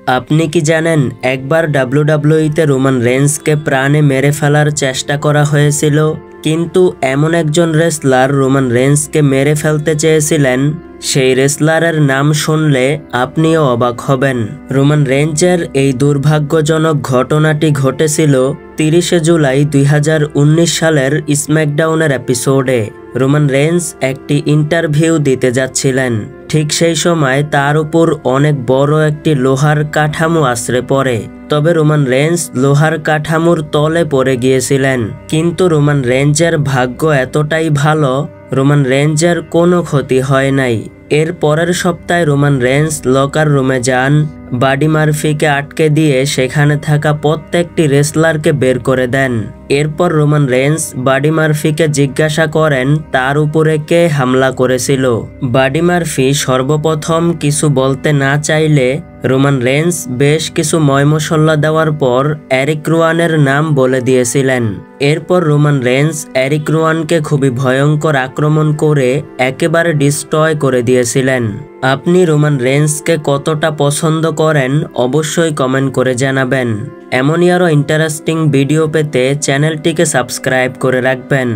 আপনি কি জানেন একবার ডাব্লিউডাব্লিউইতে রোমান রেন্সকে প্রাণে মেরে ফেলার চেষ্টা করা হয়েছিল, কিন্তু এমন একজন রেসলার রোমান রেন্সকে মেরে ফেলতে চেয়েছিলেন, সেই রেসলারের নাম শুনলে আপনিও অবাক হবেন। রোমান রেঞ্জের এই দুর্ভাগ্যজনক ঘটনাটি ঘটেছিল 30শে জুলাই 2019 সালের স্ম্যাকডাউনের এপিসোডে। রোমান রেন্স একটি ইন্টারভিউ দিতে যাচ্ছিলেন। ঠিক সেই সময় তার উপর অনেক বড় একটি লোহার কাঠামো আছড়ে পড়ে। তবে রোমান রেন্স লোহার কাঠামোর তলে পড়ে গিয়েছিলেন, কিন্তু রোমান রেঞ্জের ভাগ্য এতটাই ভালো, রোমান রেঞ্জের কোনো ক্ষতি হয় নাই। এর পরের সপ্তাহে রোমান রেন্স লকার রুমে যান, বাডি মার্ফিকে আটকে দিয়ে সেখানে থাকা প্রত্যেকটি রেসলারকে বের করে দেন। এরপর রোমান রেন্স বাডি মার্ফিকে জিজ্ঞাসা করেন তার উপরে কে হামলা করেছিল। বাডি মার্ফি সর্বপ্রথম কিছু বলতে না চাইলে রোমান রেন্স বেশ কিছু ময়মসল্লা দেওয়ার পর এরিক রোয়ানের নাম বলে দিয়েছিলেন। এরপর রোমান রেন্স এরিক রোয়ানকে খুবই ভয়ঙ্কর আক্রমণ করে একেবারে ডিস্ট্রয় করে দিয়েছিলেন। আপনি রোমান রেন্সকে কতটা পছন্দ করেন অবশ্যই কমেন্ট করে জানাবেন। এমনই আরও ইন্টারেস্টিং ভিডিও পেতে চ্যানেলটিকে সাবস্ক্রাইব করে রাখবেন।